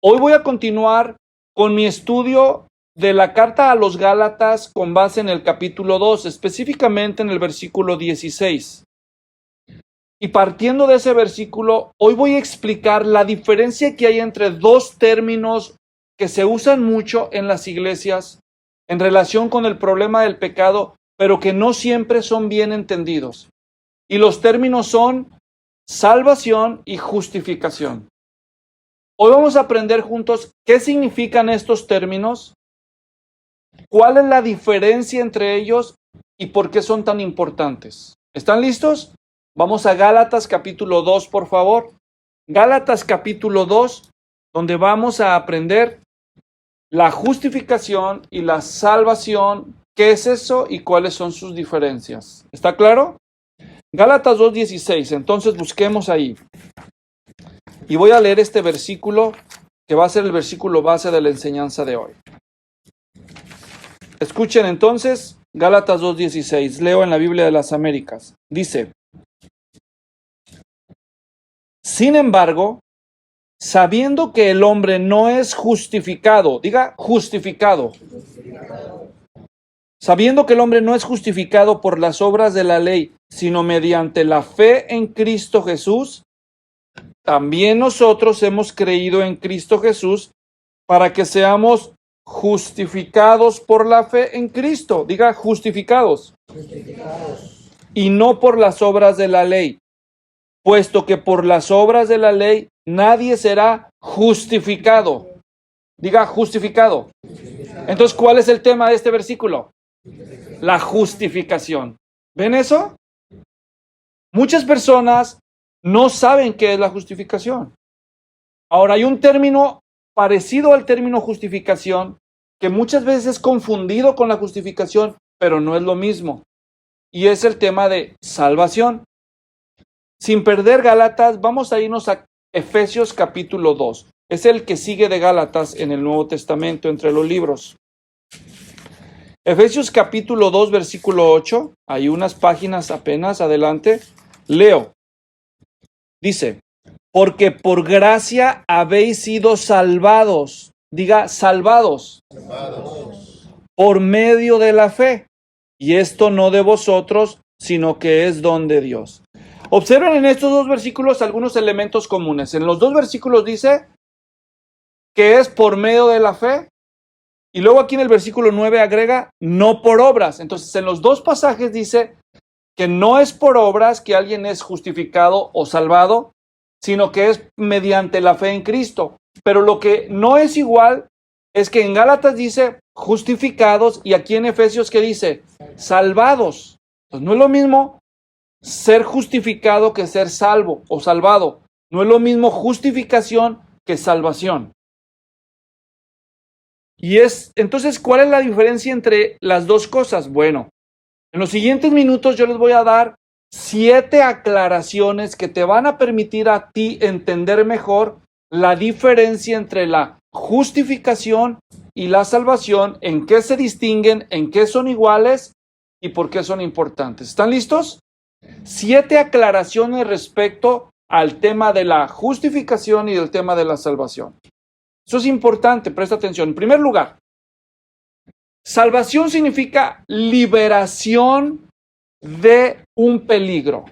Hoy voy a continuar con mi estudio de la carta a los Gálatas con base en el capítulo 2, específicamente en el versículo 16. Y partiendo de ese versículo, hoy voy a explicar la diferencia que hay entre dos términos que se usan mucho en las iglesias en relación con el problema del pecado, pero que no siempre son bien entendidos. Y los términos son salvación y justificación. Hoy vamos a aprender juntos qué significan estos términos, cuál es la diferencia entre ellos y por qué son tan importantes. ¿Están listos? Vamos a Gálatas capítulo 2, por favor. Gálatas capítulo 2, donde vamos a aprender la justificación y la salvación, qué es eso y cuáles son sus diferencias. ¿Está claro? Gálatas 2:16, entonces busquemos ahí. Y voy a leer este versículo que va a ser el versículo base de la enseñanza de hoy. Escuchen entonces Gálatas 2:16, leo en la Biblia de las Américas. Dice: sin embargo, sabiendo que el hombre no es justificado, diga justificado. Sabiendo que el hombre no es justificado por las obras de la ley, sino mediante la fe en Cristo Jesús, también nosotros hemos creído en Cristo Jesús para que seamos justificados por la fe en Cristo. Diga justificados. Y no por las obras de la ley, puesto que por las obras de la ley nadie será justificado. Diga justificado. Entonces, ¿cuál es el tema de este versículo? La justificación. ¿Ven eso? Muchas personas no saben qué es la justificación. Ahora, hay un término parecido al término justificación que muchas veces es confundido con la justificación, pero no es lo mismo. Y es el tema de salvación. Sin perder Gálatas, vamos a irnos a Efesios capítulo 2. Es el que sigue de Gálatas en el Nuevo Testamento, entre los libros. Efesios capítulo 2, versículo 8. Hay unas páginas apenas adelante. Leo. Dice: porque por gracia habéis sido salvados. Diga salvados. Por medio de la fe. Y esto no de vosotros, sino que es don de Dios. Observen en estos dos versículos algunos elementos comunes. En los dos versículos dice que es por medio de la fe. Y luego aquí en el versículo 9 agrega no por obras. Entonces en los dos pasajes dice que no es por obras que alguien es justificado o salvado, sino que es mediante la fe en Cristo. Pero lo que no es igual es que en Gálatas dice justificados y aquí en Efesios ¿qué dice? Salvados. Entonces no es lo mismo ser justificado que ser salvo o salvado. No es lo mismo justificación que salvación. Y entonces, ¿cuál es la diferencia entre las dos cosas? Bueno, en los siguientes minutos yo les voy a dar 7 aclaraciones que te van a permitir a ti entender mejor la diferencia entre la justificación y la salvación, en qué se distinguen, en qué son iguales y por qué son importantes. ¿Están listos? 7 aclaraciones respecto al tema de la justificación y del tema de la salvación. Eso es importante, presta atención. En primer lugar, salvación significa liberación de un peligro.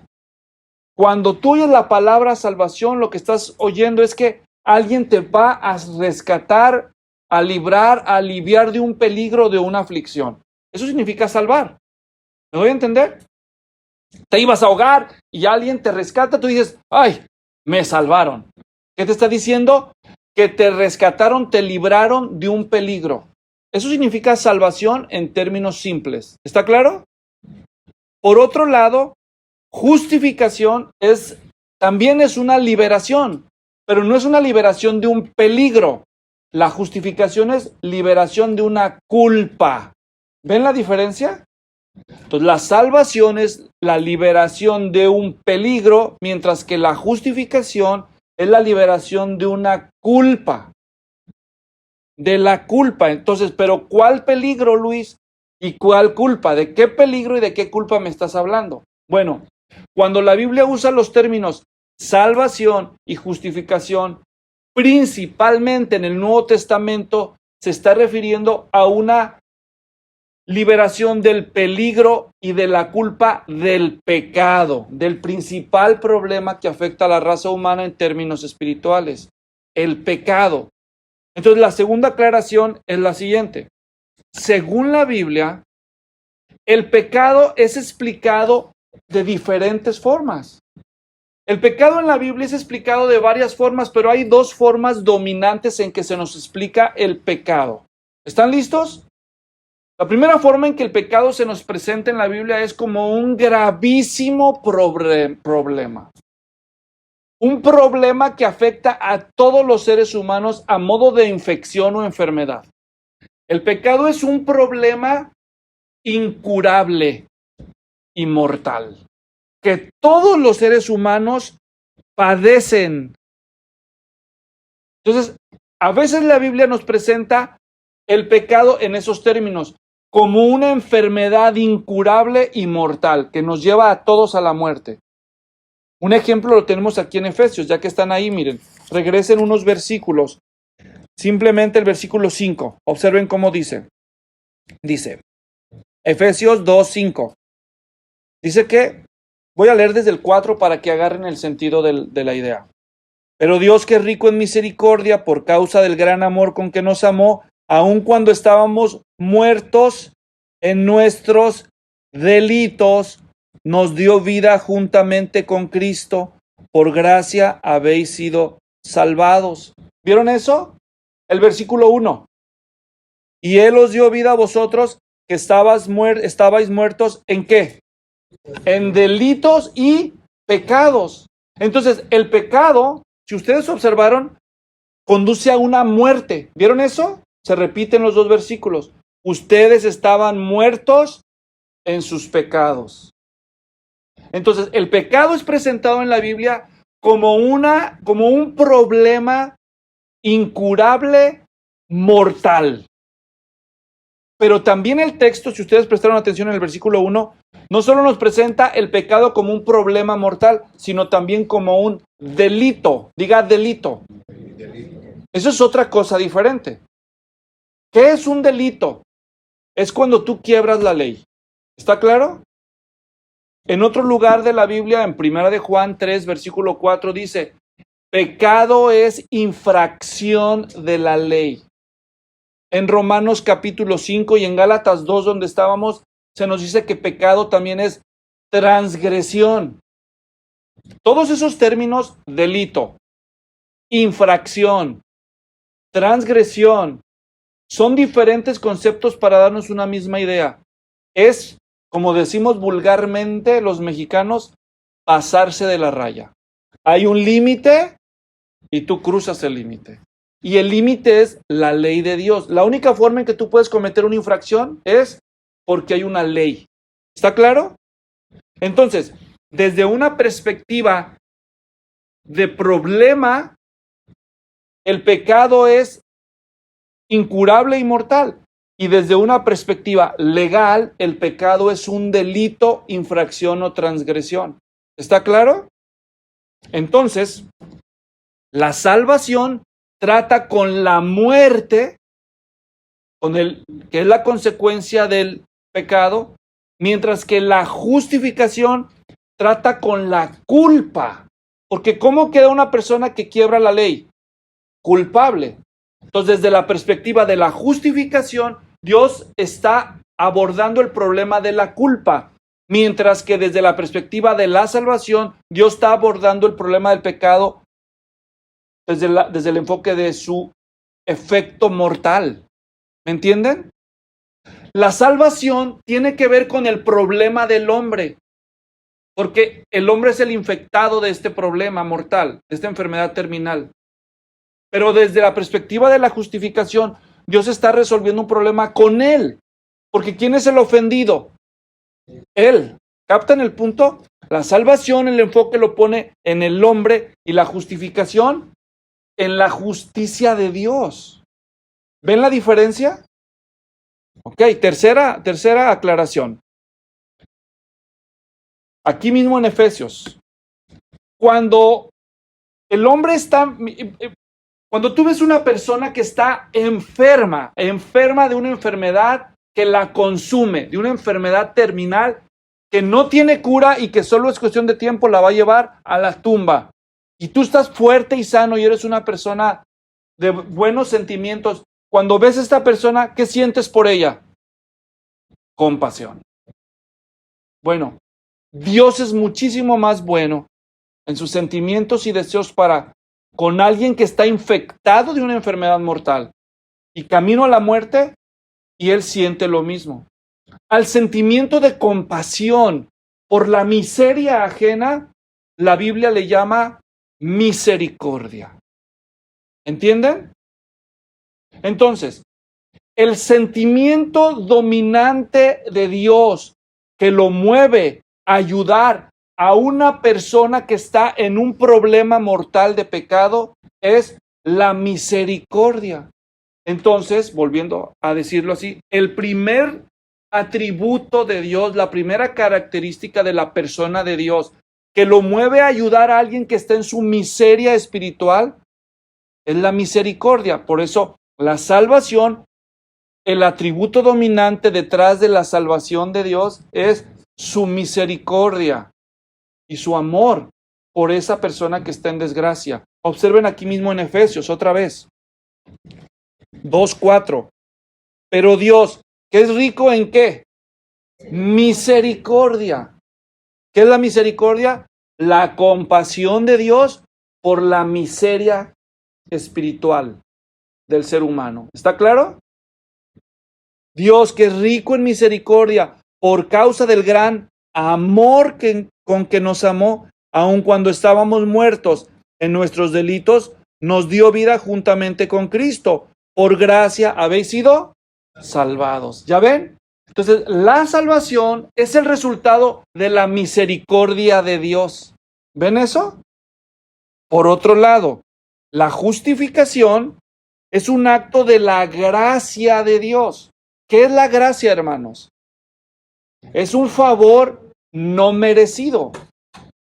Cuando tú oyes la palabra salvación, lo que estás oyendo es que alguien te va a rescatar, a librar, a aliviar de un peligro, de una aflicción. Eso significa salvar. ¿Me doy a entender? Te ibas a ahogar y alguien te rescata, tú dices, ¡ay! Me salvaron. ¿Qué te está diciendo? Que te rescataron, te libraron de un peligro. Eso significa salvación en términos simples. ¿Está claro? Por otro lado, justificación también es una liberación, pero no es una liberación de un peligro. La justificación es liberación de una culpa. ¿Ven la diferencia? Entonces, la salvación es la liberación de un peligro, mientras que la justificación es la liberación de una culpa. De la culpa. Entonces, ¿pero cuál peligro, Luis? ¿Y cuál culpa? ¿De qué peligro y de qué culpa me estás hablando? Bueno, cuando la Biblia usa los términos salvación y justificación, principalmente en el Nuevo Testamento, se está refiriendo a una liberación del peligro y de la culpa del pecado, del principal problema que afecta a la raza humana en términos espirituales, el pecado. Entonces, la segunda aclaración es la siguiente. Según la Biblia, el pecado es explicado de diferentes formas. El pecado en la Biblia es explicado de varias formas, pero hay dos formas dominantes en que se nos explica el pecado. ¿Están listos? La primera forma en que el pecado se nos presenta en la Biblia es como un gravísimo problema. Un problema que afecta a todos los seres humanos a modo de infección o enfermedad. El pecado es un problema incurable y mortal, que todos los seres humanos padecen. Entonces, a veces la Biblia nos presenta el pecado en esos términos, como una enfermedad incurable y mortal, que nos lleva a todos a la muerte. Un ejemplo lo tenemos aquí en Efesios, ya que están ahí, miren, regresen unos versículos, simplemente el versículo 5, observen cómo dice. Dice, Efesios 2:5. Dice que, voy a leer desde el 4 para que agarren el sentido de la idea. Pero Dios, que es rico en misericordia, por causa del gran amor con que nos amó, aun cuando estábamos muertos en nuestros delitos, nos dio vida juntamente con Cristo. Por gracia habéis sido salvados. ¿Vieron eso? El versículo 1. Y Él os dio vida a vosotros que estabais muertos ¿en qué? En delitos y pecados. Entonces, el pecado, si ustedes observaron, conduce a una muerte. ¿Vieron eso? Se repiten los dos versículos. Ustedes estaban muertos en sus pecados. Entonces, el pecado es presentado en la Biblia como un problema incurable, mortal. Pero también el texto, si ustedes prestaron atención en el versículo 1, no solo nos presenta el pecado como un problema mortal, sino también como un delito. Diga delito. Eso es otra cosa diferente. ¿Qué es un delito? Es cuando tú quiebras la ley. ¿Está claro? En otro lugar de la Biblia, en 1 de Juan 3, versículo 4, dice, pecado es infracción de la ley. En Romanos capítulo 5 y en Gálatas 2, donde estábamos, se nos dice que pecado también es transgresión. Todos esos términos, delito, infracción, transgresión, son diferentes conceptos para darnos una misma idea. Es, como decimos vulgarmente los mexicanos, pasarse de la raya. Hay un límite y tú cruzas el límite. Y el límite es la ley de Dios. La única forma en que tú puedes cometer una infracción es porque hay una ley. ¿Está claro? Entonces, desde una perspectiva de problema, el pecado es incurable y mortal. Y desde una perspectiva legal, el pecado es un delito, infracción o transgresión. ¿Está claro? Entonces, la salvación trata con la muerte, que es la consecuencia del pecado, mientras que la justificación trata con la culpa. Porque ¿cómo queda una persona que quiebra la ley? Culpable. Entonces, desde la perspectiva de la justificación, Dios está abordando el problema de la culpa, mientras que desde la perspectiva de la salvación, Dios está abordando el problema del pecado desde el enfoque de su efecto mortal. ¿Me entienden? La salvación tiene que ver con el problema del hombre, porque el hombre es el infectado de este problema mortal, de esta enfermedad terminal. Pero desde la perspectiva de la justificación, Dios está resolviendo un problema con él, porque ¿quién es el ofendido? Él. ¿Captan el punto? La salvación, el enfoque lo pone en el hombre y la justificación en la justicia de Dios. ¿Ven la diferencia? Ok, tercera aclaración. Aquí mismo en Efesios. Cuando el hombre está... Cuando tú ves una persona que está enferma de una enfermedad que la consume, de una enfermedad terminal que no tiene cura y que solo es cuestión de tiempo, la va a llevar a la tumba. Y tú estás fuerte y sano y eres una persona de buenos sentimientos. Cuando ves a esta persona, ¿qué sientes por ella? Compasión. Bueno, Dios es muchísimo más bueno en sus sentimientos y deseos para con alguien que está infectado de una enfermedad mortal y camino a la muerte, y él siente lo mismo. Al sentimiento de compasión por la miseria ajena, la Biblia le llama misericordia. ¿Entienden? Entonces, el sentimiento dominante de Dios que lo mueve a ayudar a una persona que está en un problema mortal de pecado es la misericordia. Entonces, volviendo a decirlo así, el primer atributo de Dios, la primera característica de la persona de Dios que lo mueve a ayudar a alguien que está en su miseria espiritual es la misericordia. Por eso, la salvación, el atributo dominante detrás de la salvación de Dios es su misericordia y su amor por esa persona que está en desgracia. Observen aquí mismo en Efesios otra vez. 2:4. Pero Dios, que es rico en ¿qué? Misericordia. ¿Qué es la misericordia? La compasión de Dios por la miseria espiritual del ser humano. ¿Está claro? Dios, que es rico en misericordia por causa del gran amor con que nos amó, aun cuando estábamos muertos en nuestros delitos, nos dio vida juntamente con Cristo. Por gracia habéis sido salvados. ¿Ya ven? Entonces, la salvación es el resultado de la misericordia de Dios. ¿Ven eso? Por otro lado, la justificación es un acto de la gracia de Dios. ¿Qué es la gracia, hermanos? Es un favor no merecido.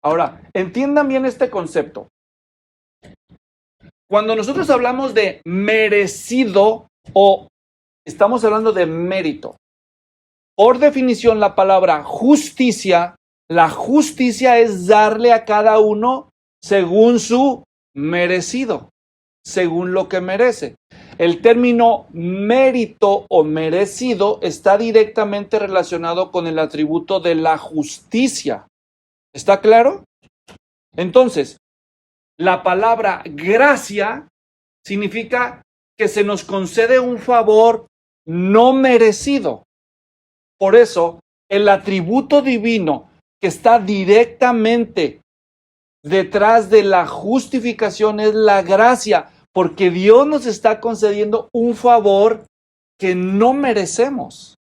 Ahora, entiendan bien este concepto. Cuando nosotros hablamos de merecido o estamos hablando de mérito, por definición la palabra justicia, la justicia es darle a cada uno según su merecido, según lo que merece. El término mérito o merecido está directamente relacionado con el atributo de la justicia. ¿Está claro? Entonces, la palabra gracia significa que se nos concede un favor no merecido. Por eso, el atributo divino que está directamente detrás de la justificación es la gracia, porque Dios nos está concediendo un favor que no merecemos.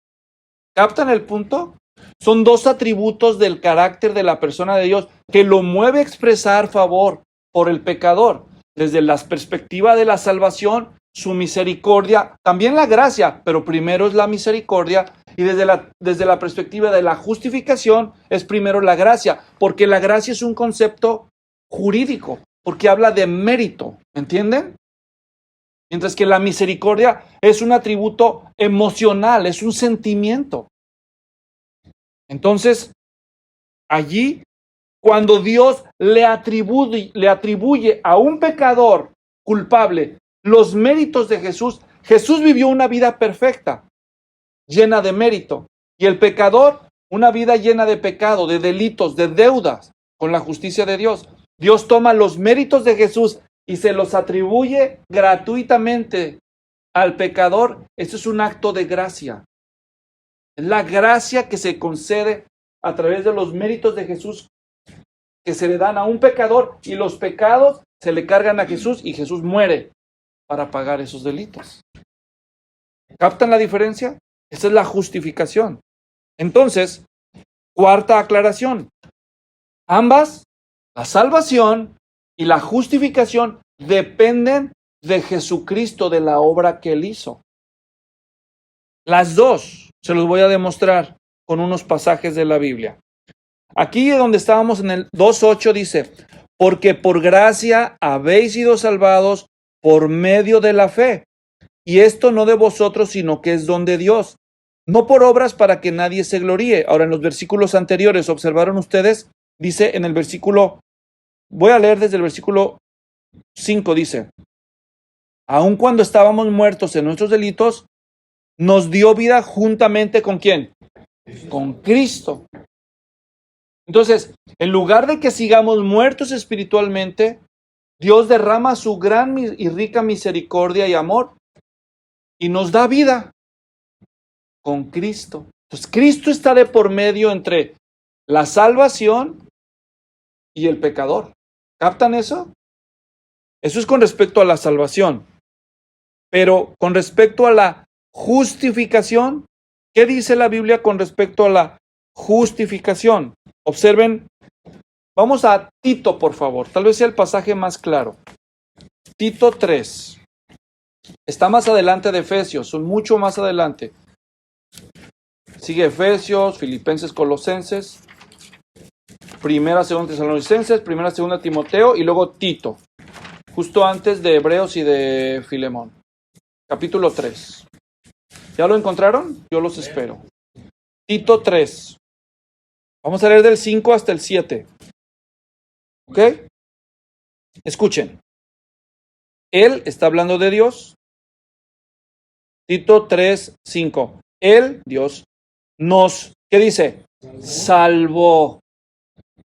¿Captan el punto? Son dos atributos del carácter de la persona de Dios que lo mueve a expresar favor por el pecador. Desde la perspectiva de la salvación, su misericordia, también la gracia, pero primero es la misericordia. Y desde la perspectiva de la justificación es primero la gracia, porque la gracia es un concepto jurídico, porque habla de mérito, ¿entienden? Mientras que la misericordia es un atributo emocional, es un sentimiento. Entonces, allí, cuando Dios le atribuye a un pecador culpable los méritos de Jesús, Jesús vivió una vida perfecta, llena de mérito, y el pecador una vida llena de pecado, de delitos, de deudas con la justicia de Dios. Dios toma los méritos de Jesús y se los atribuye gratuitamente al pecador. Eso es un acto de gracia. Es la gracia que se concede a través de los méritos de Jesús que se le dan a un pecador, y los pecados se le cargan a Jesús y Jesús muere para pagar esos delitos. ¿Captan la diferencia? Esa es la justificación. Entonces, cuarta aclaración. Ambas, la salvación y la justificación, dependen de Jesucristo, de la obra que Él hizo. Las dos se los voy a demostrar con unos pasajes de la Biblia. Aquí donde estábamos en el 2:8 dice, porque por gracia habéis sido salvados por medio de la fe. Y esto no de vosotros, sino que es don de Dios, no por obras para que nadie se gloríe. Ahora, en los versículos anteriores, ¿observaron ustedes? Dice en el versículo, voy a leer desde el versículo 5, dice, aun cuando estábamos muertos en nuestros delitos, nos dio vida juntamente ¿con quién? Con Cristo. Entonces, en lugar de que sigamos muertos espiritualmente, Dios derrama su gran y rica misericordia y amor y nos da vida con Cristo. Entonces, Cristo está de por medio entre la salvación y el pecador. ¿Captan eso? Eso es con respecto a la salvación. Pero con respecto a la justificación, ¿qué dice la Biblia con respecto a la justificación? Observen, vamos a Tito, por favor. Tal vez sea el pasaje más claro. Tito 3. Está más adelante de Efesios, son mucho más adelante. Sigue Efesios, Filipenses, Colosenses, Primera, Segunda Tesalonicenses, Primera, Segunda Timoteo y luego Tito, justo antes de Hebreos y de Filemón. Capítulo 3. ¿Ya lo encontraron? Yo los espero. Tito 3. Vamos a leer del 5 hasta el 7. ¿Ok? Escuchen. Él está hablando de Dios. Tito 3, 5. Él, Dios, nos, ¿qué dice? Salvó.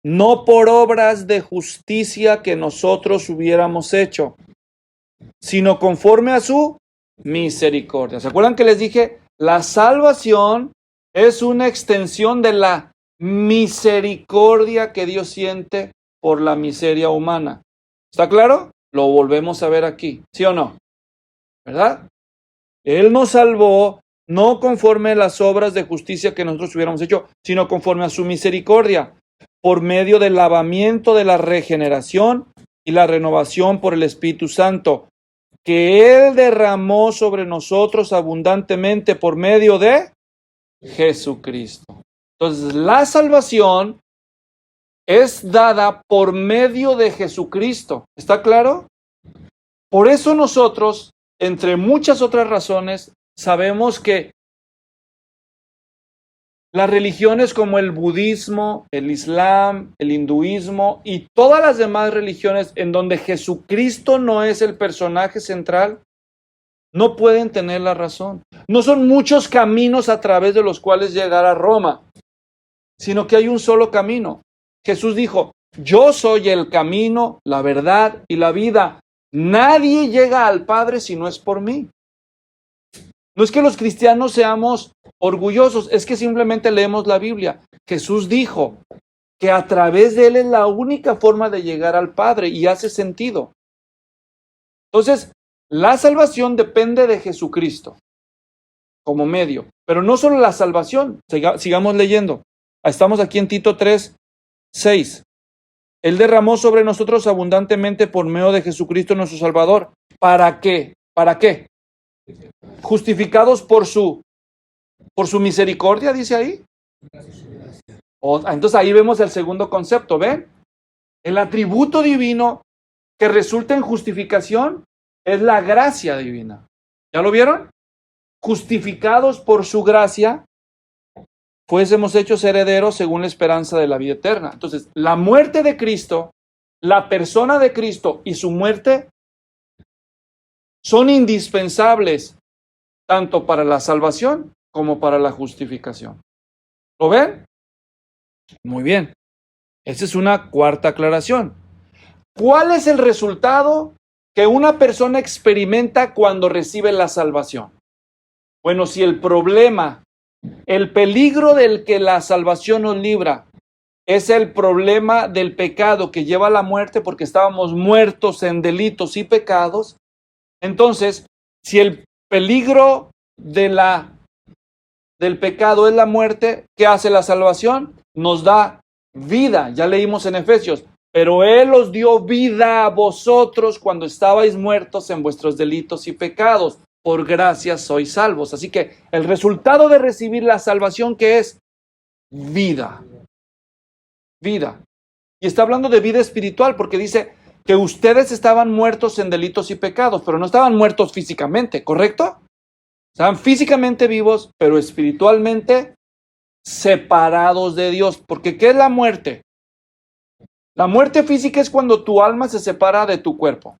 No por obras de justicia que nosotros hubiéramos hecho, sino conforme a su misericordia. ¿Se acuerdan que les dije? La salvación es una extensión de la misericordia que Dios siente por la miseria humana. ¿Está claro? Lo volvemos a ver aquí, ¿sí o no? ¿Verdad? Él nos salvó no conforme a las obras de justicia que nosotros hubiéramos hecho, sino conforme a su misericordia, por medio del lavamiento de la regeneración y la renovación por el Espíritu Santo, que Él derramó sobre nosotros abundantemente por medio de Jesucristo. Entonces, la salvación es dada por medio de Jesucristo. ¿Está claro? Por eso nosotros, entre muchas otras razones, sabemos que las religiones como el budismo, el islam, el hinduismo y todas las demás religiones en donde Jesucristo no es el personaje central, no pueden tener la razón. No son muchos caminos a través de los cuales llegar a Roma, sino que hay un solo camino. Jesús dijo, yo soy el camino, la verdad y la vida. Nadie llega al Padre si no es por mí. No es que los cristianos seamos orgullosos, es que simplemente leemos la Biblia. Jesús dijo que a través de Él es la única forma de llegar al Padre y hace sentido. Entonces, la salvación depende de Jesucristo como medio, pero no solo la salvación. Sigamos leyendo. Estamos aquí en Tito 3, 6. Él derramó sobre nosotros abundantemente por medio de Jesucristo nuestro Salvador. ¿Para qué? ¿Para qué? Justificados por su misericordia, dice ahí. Entonces ahí vemos el segundo concepto, ¿ven? El atributo divino que resulta en justificación es la gracia divina. ¿Ya lo vieron? Justificados por su gracia, fuésemos hechos herederos según la esperanza de la vida eterna. Entonces, la muerte de Cristo, la persona de Cristo y su muerte son indispensables tanto para la salvación como para la justificación. ¿Lo ven? Muy bien. Esa es una cuarta aclaración. ¿Cuál es el resultado que una persona experimenta cuando recibe la salvación? Bueno, si el problema, el peligro del que la salvación nos libra es el problema del pecado que lleva a la muerte porque estábamos muertos en delitos y pecados, entonces, si el peligro del pecado es la muerte, ¿qué hace la salvación? Nos da vida. Ya leímos en Efesios, pero Él os dio vida a vosotros cuando estabais muertos en vuestros delitos y pecados. Por gracia sois salvos. Así que el resultado de recibir la salvación, ¿qué es? Vida. Vida. Y está hablando de vida espiritual porque dice que ustedes estaban muertos en delitos y pecados, pero no estaban muertos físicamente, ¿correcto? Estaban físicamente vivos, pero espiritualmente separados de Dios. Porque ¿qué es la muerte? La muerte física es cuando tu alma se separa de tu cuerpo.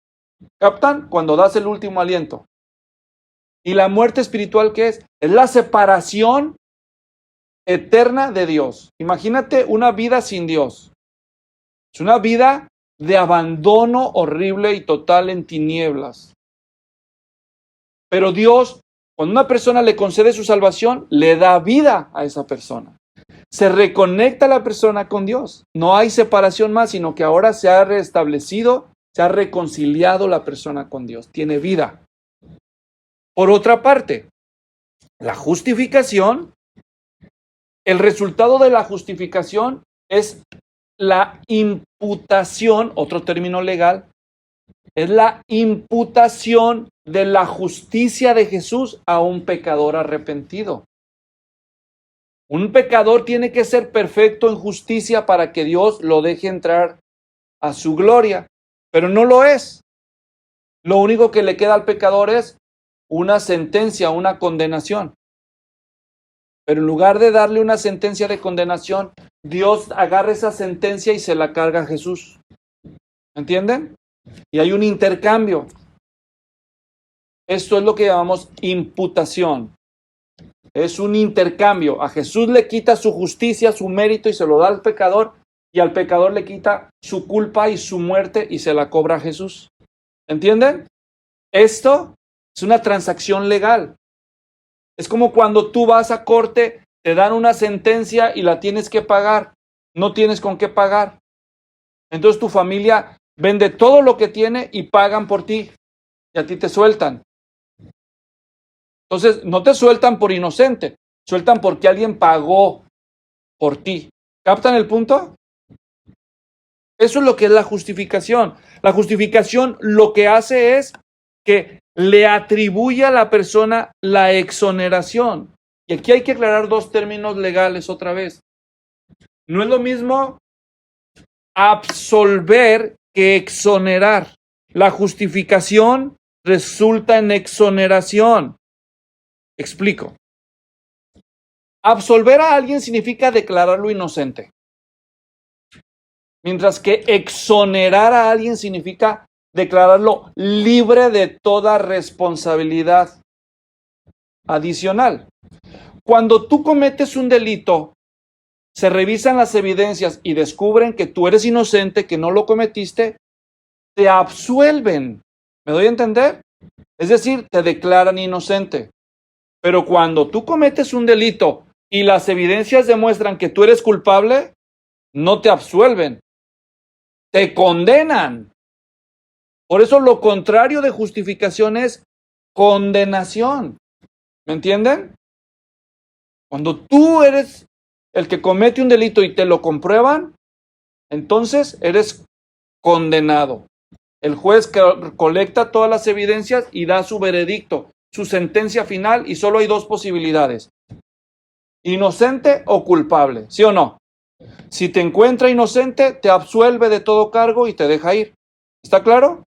¿Captan? Cuando das el último aliento. ¿Y la muerte espiritual qué es? Es la separación eterna de Dios. Imagínate una vida sin Dios. Es una vida de abandono horrible y total en tinieblas. Pero Dios, cuando una persona le concede su salvación, le da vida a esa persona. Se reconecta la persona con Dios. No hay separación más, sino que ahora se ha restablecido, se ha reconciliado la persona con Dios. Tiene vida. Por otra parte, la justificación, el resultado de la justificación es la imputación, otro término legal, es la imputación de la justicia de Jesús a un pecador arrepentido. Un pecador tiene que ser perfecto en justicia para que Dios lo deje entrar a su gloria, pero no lo es. Lo único que le queda al pecador es una sentencia, una condenación. Pero en lugar de darle una sentencia de condenación, Dios agarra esa sentencia y se la carga a Jesús. ¿Entienden? Y hay un intercambio. Esto es lo que llamamos imputación. Es un intercambio. A Jesús le quita su justicia, su mérito y se lo da al pecador. Y al pecador le quita su culpa y su muerte y se la cobra a Jesús. ¿Entienden? Esto es una transacción legal. Es como cuando tú vas a corte, te dan una sentencia y la tienes que pagar. No tienes con qué pagar. Entonces tu familia vende todo lo que tiene y pagan por ti. Y a ti te sueltan. Entonces no te sueltan por inocente. Sueltan porque alguien pagó por ti. ¿Captan el punto? Eso es lo que es la justificación. La justificación lo que hace es que le atribuye a la persona la exoneración. Y aquí hay que aclarar dos términos legales otra vez. No es lo mismo absolver que exonerar. La justificación resulta en exoneración. Explico. Absolver a alguien significa declararlo inocente. Mientras que exonerar a alguien significa declararlo libre de toda responsabilidad adicional. Cuando tú cometes un delito, se revisan las evidencias y descubren que tú eres inocente, que no lo cometiste, te absuelven. ¿Me doy a entender? Es decir, te declaran inocente. Pero cuando tú cometes un delito y las evidencias demuestran que tú eres culpable, no te absuelven, te condenan. Por eso lo contrario de justificación es condenación. ¿Me entienden? Cuando tú eres el que comete un delito y te lo comprueban, entonces eres condenado. El juez colecta todas las evidencias y da su veredicto, su sentencia final, y solo hay dos posibilidades: inocente o culpable, ¿sí o no? Si te encuentra inocente, te absuelve de todo cargo y te deja ir. ¿Está claro?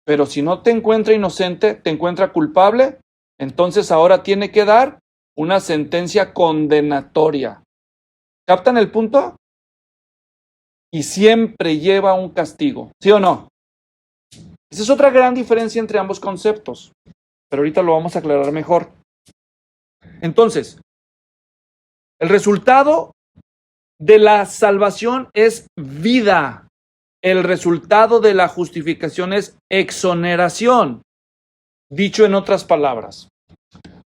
Pero si no te encuentra inocente, te encuentra culpable, entonces ahora tiene que dar una sentencia condenatoria. ¿Captan el punto? Y siempre lleva un castigo, ¿sí o no? Esa es otra gran diferencia entre ambos conceptos, pero ahorita lo vamos a aclarar mejor. Entonces, el resultado de la salvación es vida. El resultado de la justificación es exoneración. Dicho en otras palabras,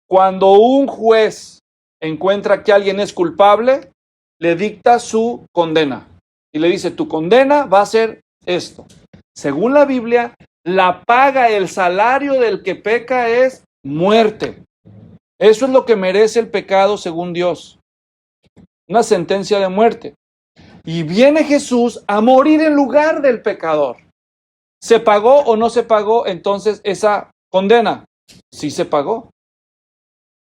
cuando un juez encuentra que alguien es culpable, le dicta su condena y le dice: tu condena va a ser esto. Según la Biblia, la paga, el salario del que peca es muerte. Eso es lo que merece el pecado según Dios. Una sentencia de muerte. Y viene Jesús a morir en lugar del pecador. ¿Se pagó o no se pagó entonces esa condena? Sí se pagó.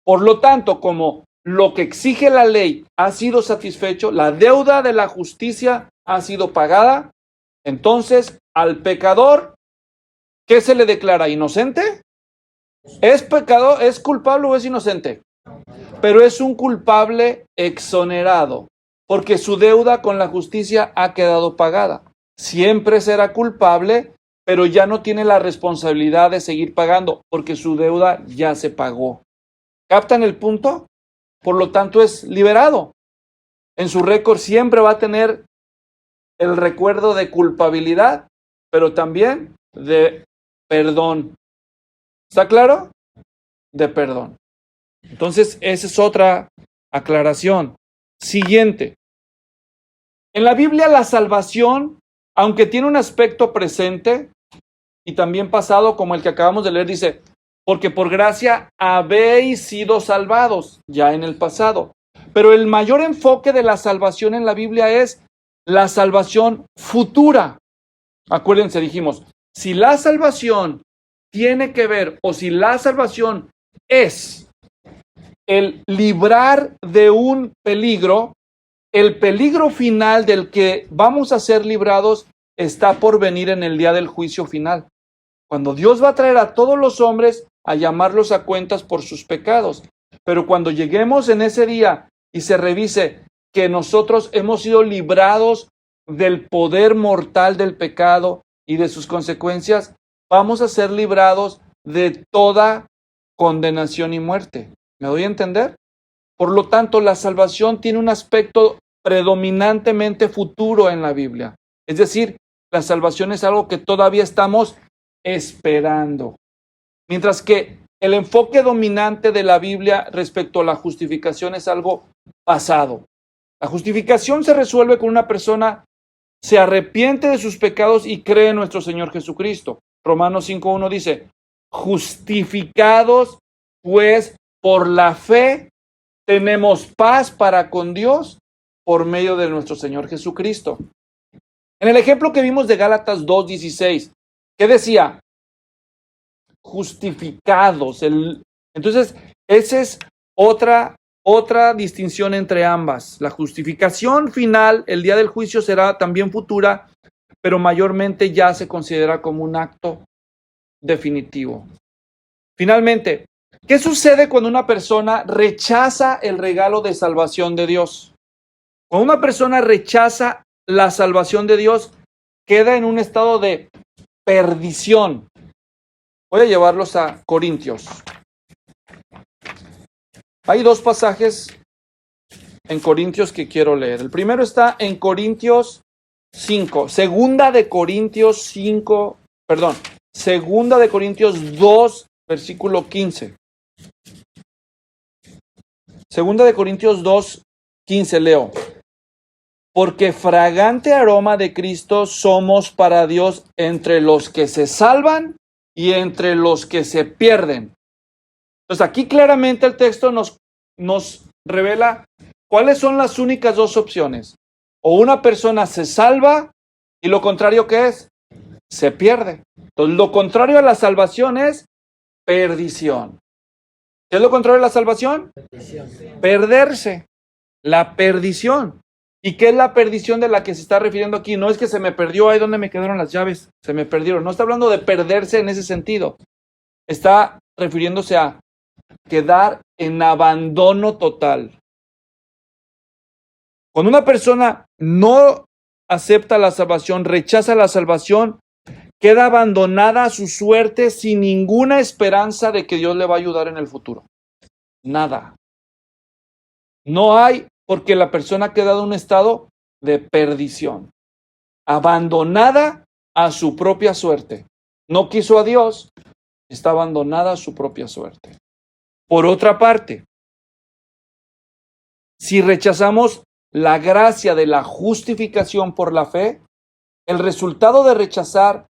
Por lo tanto, como lo que exige la ley ha sido satisfecho, la deuda de la justicia ha sido pagada, Entonces, al pecador, ¿qué se le declara? ¿Inocente? ¿Es pecador, es culpable o es inocente? Pero es un culpable exonerado, porque su deuda con la justicia ha quedado pagada. Siempre será culpable, pero ya no tiene la responsabilidad de seguir pagando, porque su deuda ya se pagó. ¿Captan el punto? Por lo tanto, es liberado. En su récord siempre va a tener el recuerdo de culpabilidad, pero también de perdón. ¿Está claro? De perdón. Entonces, esa es otra aclaración. Siguiente. En la Biblia la salvación, aunque tiene un aspecto presente y también pasado como el que acabamos de leer, dice, porque por gracia habéis sido salvados, ya en el pasado. Pero el mayor enfoque de la salvación en la Biblia es la salvación futura. Acuérdense, dijimos, si la salvación tiene que ver o si la salvación es el librar de un peligro, el peligro final del que vamos a ser librados está por venir en el día del juicio final, cuando Dios va a traer a todos los hombres a llamarlos a cuentas por sus pecados. Pero cuando lleguemos en ese día y se revise que nosotros hemos sido librados del poder mortal del pecado y de sus consecuencias, vamos a ser librados de toda condenación y muerte. ¿Me doy a entender? Por lo tanto, la salvación tiene un aspecto predominantemente futuro en la Biblia. Es decir, la salvación es algo que todavía estamos esperando. Mientras que el enfoque dominante de la Biblia respecto a la justificación es algo pasado. La justificación se resuelve con una persona se arrepiente de sus pecados y cree en nuestro Señor Jesucristo. Romanos 5:1 dice, justificados pues por la fe tenemos paz para con Dios por medio de nuestro Señor Jesucristo. En el ejemplo que vimos de Gálatas 2:16, ¿qué decía? Justificados. Entonces, esa es otra distinción entre ambas. La justificación final, el día del juicio, será también futura, pero mayormente ya se considera como un acto definitivo. Finalmente, ¿qué sucede cuando una persona rechaza el regalo de salvación de Dios? Cuando una persona rechaza la salvación de Dios, queda en un estado de perdición. Voy a llevarlos a Corintios. Hay dos pasajes en Corintios que quiero leer. El primero está en Corintios 5, Segunda de Corintios 2, versículo 15. Segunda de Corintios 2, 15, leo. Porque fragante aroma de Cristo somos para Dios entre los que se salvan y entre los que se pierden. Entonces aquí claramente el texto nos revela cuáles son las únicas dos opciones. O una persona se salva y lo contrario ¿qué es? Se pierde. Entonces lo contrario a la salvación es perdición. ¿Qué es lo contrario a la salvación? Perdición. Perderse. La perdición. ¿Y qué es la perdición de la que se está refiriendo aquí? No es que se me perdió, ahí donde me quedaron las llaves, se me perdieron. No está hablando de perderse en ese sentido. Está refiriéndose a quedar en abandono total. Cuando una persona no acepta la salvación, rechaza la salvación, queda abandonada a su suerte sin ninguna esperanza de que Dios le va a ayudar en el futuro. Nada. No hay, porque la persona ha quedado en un estado de perdición, abandonada a su propia suerte. No quiso a Dios, está abandonada a su propia suerte. Por otra parte, si rechazamos la gracia de la justificación por la fe, el resultado de rechazar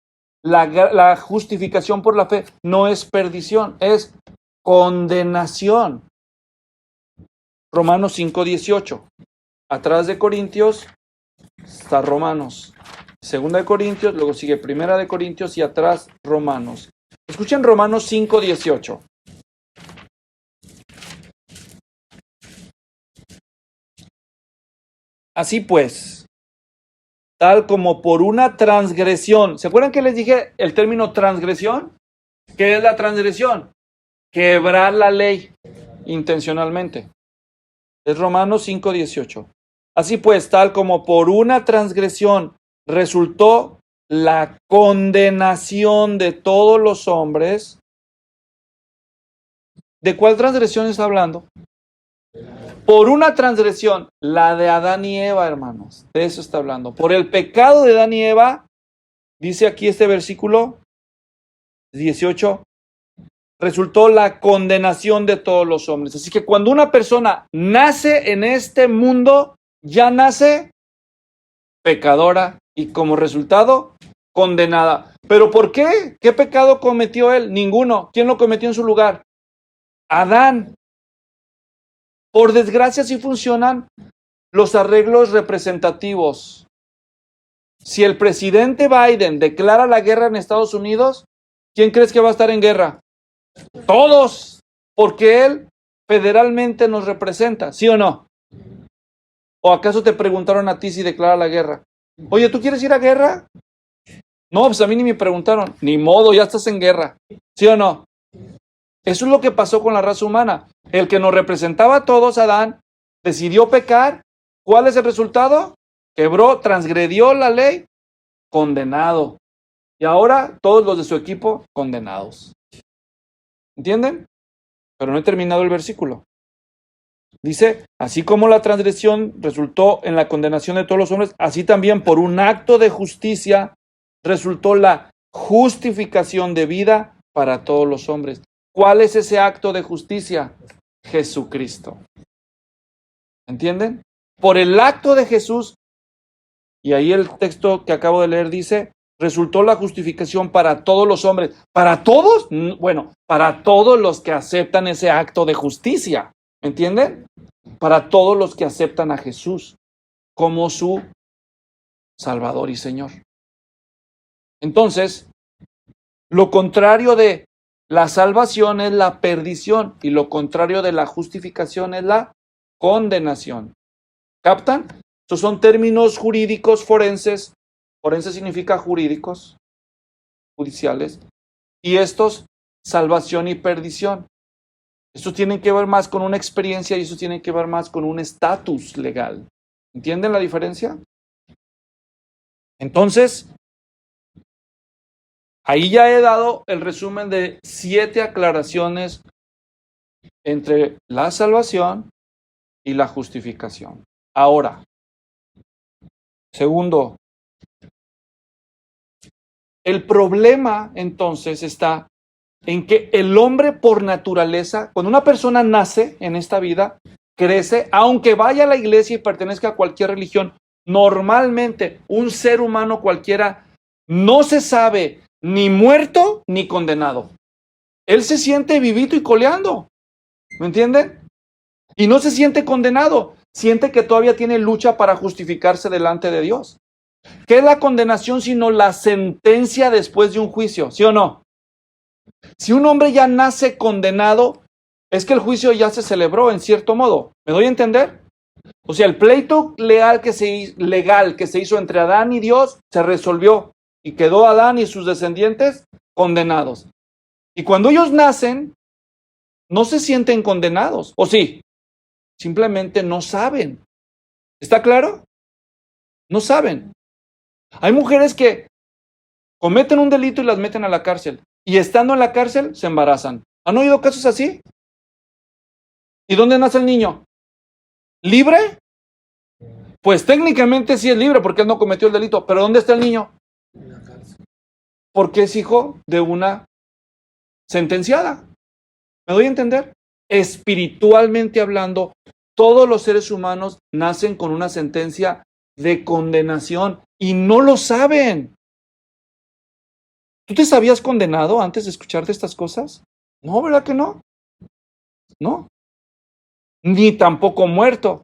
la justificación por la fe no es perdición, es condenación. Romanos 5:18. Atrás de Corintios está Romanos. Segunda de Corintios, luego sigue Primera de Corintios y atrás Romanos. Escuchen Romanos 5:18. Así pues, tal como por una transgresión. ¿Se acuerdan que les dije el término transgresión? ¿Qué es la transgresión? Quebrar la ley intencionalmente. Es Romanos 5:18. Así pues, tal como por una transgresión resultó la condenación de todos los hombres. ¿De cuál transgresión está hablando? Por una transgresión, la de Adán y Eva, hermanos. De eso está hablando. Por el pecado de Adán y Eva, dice aquí este versículo 18, resultó la condenación de todos los hombres. Así que cuando una persona nace en este mundo, ya nace pecadora y como resultado, condenada. ¿Pero por qué? ¿Qué pecado cometió él? Ninguno. ¿Quién lo cometió en su lugar? Adán. Por desgracia, sí funcionan los arreglos representativos. Si el presidente Biden declara la guerra en Estados Unidos, ¿quién crees que va a estar en guerra? Todos, porque él federalmente nos representa, ¿sí o no? ¿O acaso te preguntaron a ti si declara la guerra? Oye, ¿tú quieres ir a guerra? No, pues a mí ni me preguntaron. Ni modo, ya estás en guerra, ¿sí o no? Eso es lo que pasó con la raza humana. El que nos representaba a todos, Adán, decidió pecar. ¿Cuál es el resultado? Quebró, transgredió la ley, condenado. Y ahora todos los de su equipo condenados. ¿Entienden? Pero no he terminado el versículo. Dice, así como la transgresión resultó en la condenación de todos los hombres, así también por un acto de justicia resultó la justificación de vida para todos los hombres. ¿Cuál es ese acto de justicia? Jesucristo. ¿Entienden? Por el acto de Jesús, y ahí el texto que acabo de leer dice, resultó la justificación para todos los hombres. ¿Para todos? Bueno, para todos los que aceptan ese acto de justicia. ¿Entienden? Para todos los que aceptan a Jesús como su Salvador y Señor. Entonces, lo contrario de la salvación es la perdición y lo contrario de la justificación es la condenación. ¿Captan? Estos son términos jurídicos forenses. Forense significa jurídicos, judiciales. Y estos, salvación y perdición. Estos tienen que ver más con una experiencia y estos tienen que ver más con un estatus legal. ¿Entienden la diferencia? Entonces, ahí ya he dado el resumen de 7 aclaraciones entre la salvación y la justificación. Ahora, segundo, el problema entonces está en que el hombre por naturaleza, cuando una persona nace en esta vida, crece, aunque vaya a la iglesia y pertenezca a cualquier religión, normalmente un ser humano cualquiera no se sabe ni muerto ni condenado. Él se siente vivito y coleando, ¿me entienden? Y no se siente condenado, siente que todavía tiene lucha para justificarse delante de Dios. ¿Qué es la condenación sino la sentencia después de un juicio? ¿Sí o no? Si un hombre ya nace condenado, es que el juicio ya se celebró en cierto modo. ¿Me doy a entender? O sea, el pleito legal que se hizo entre Adán y Dios se resolvió y quedó Adán y sus descendientes condenados. Y cuando ellos nacen, no se sienten condenados, ¿o sí? Simplemente no saben. ¿Está claro? No saben. Hay mujeres que cometen un delito y las meten a la cárcel. Y estando en la cárcel, se embarazan. ¿Han oído casos así? ¿Y dónde nace el niño? ¿Libre? Pues técnicamente sí es libre porque él no cometió el delito. ¿Pero dónde está el niño? Porque es hijo de una sentenciada. ¿Me doy a entender? Espiritualmente hablando, todos los seres humanos nacen con una sentencia de condenación y no lo saben. ¿Tú te sabías condenado antes de escucharte estas cosas? No, ¿verdad que no? No. Ni tampoco muerto.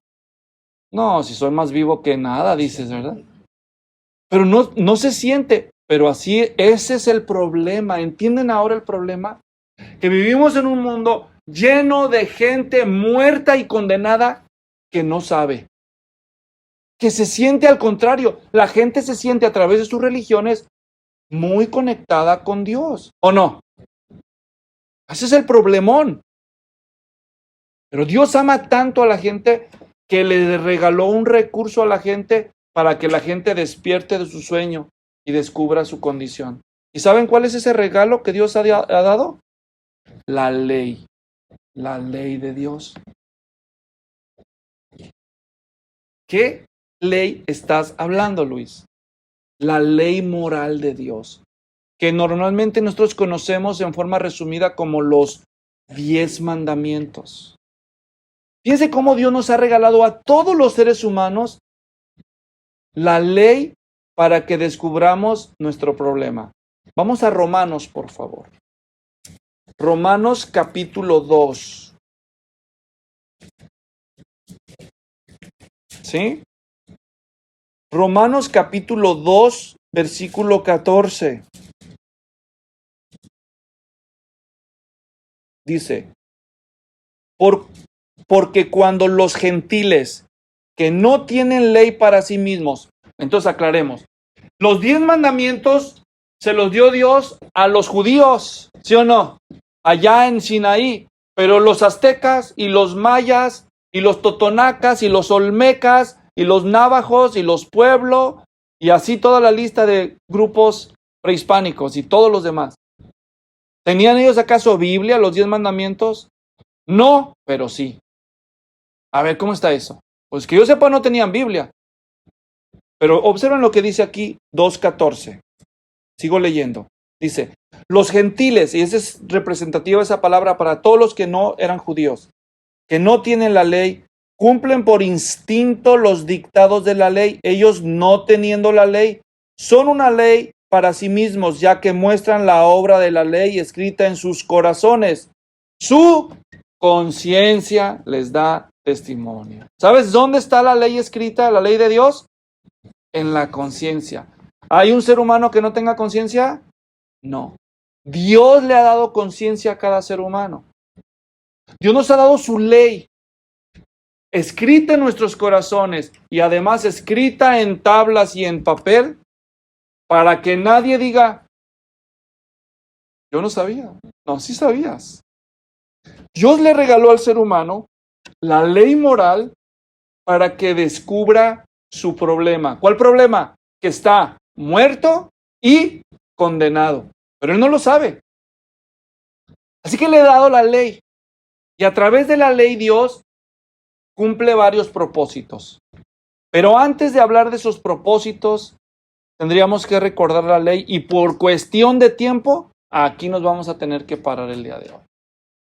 No, si soy más vivo que nada, dices, ¿verdad? Pero no se siente. Pero así, ese es el problema. ¿Entienden ahora el problema? Que vivimos en un mundo lleno de gente muerta y condenada que no sabe. que se siente al contrario. La gente se siente a través de sus religiones muy conectada con Dios, ¿o no? Ese es el problemón. Pero Dios ama tanto a la gente que le regaló un recurso a la gente para que la gente despierte de su sueño y descubra su condición. ¿Y saben cuál es ese regalo que Dios ha dado? La ley de Dios. ¿Qué ley estás hablando, Luis? La ley moral de Dios, que normalmente nosotros conocemos en forma resumida como los 10 mandamientos. Fíjense cómo Dios nos ha regalado a todos los seres humanos la ley para que descubramos nuestro problema. Vamos a Romanos, por favor. Romanos capítulo 2. ¿Sí? Romanos capítulo 2, versículo 14. Dice, porque cuando los gentiles que no tienen ley para sí mismos, entonces aclaremos, los 10 mandamientos se los dio Dios a los judíos, ¿sí o no? Allá en Sinaí, pero los aztecas y los mayas y los totonacas y los olmecas y los navajos y los pueblos y así toda la lista de grupos prehispánicos y todos los demás. ¿Tenían ellos acaso Biblia, los 10 mandamientos? No, pero sí. A ver, ¿cómo está eso? Pues que yo sepa no tenían Biblia. Pero observen lo que dice aquí 2:14. Sigo leyendo. Dice, los gentiles, y esa es representativa esa palabra para todos los que no eran judíos, que no tienen la ley, cumplen por instinto los dictados de la ley. Ellos no teniendo la ley, son una ley para sí mismos, ya que muestran la obra de la ley escrita en sus corazones. Su conciencia les da testimonio. ¿Sabes dónde está la ley escrita, la ley de Dios? En la conciencia. ¿Hay un ser humano que no tenga conciencia? No. Dios le ha dado conciencia a cada ser humano. Dios nos ha dado su ley, escrita en nuestros corazones y además escrita en tablas y en papel, para que nadie diga, yo no sabía. No, sí sabías. Dios le regaló al ser humano la ley moral para que descubra su problema. ¿Cuál problema? Que está muerto y condenado. Pero él no lo sabe. Así que le he dado la ley. Y a través de la ley Dios cumple varios propósitos. Pero antes de hablar de esos propósitos, tendríamos que recordar la ley y por cuestión de tiempo, aquí nos vamos a tener que parar el día de hoy.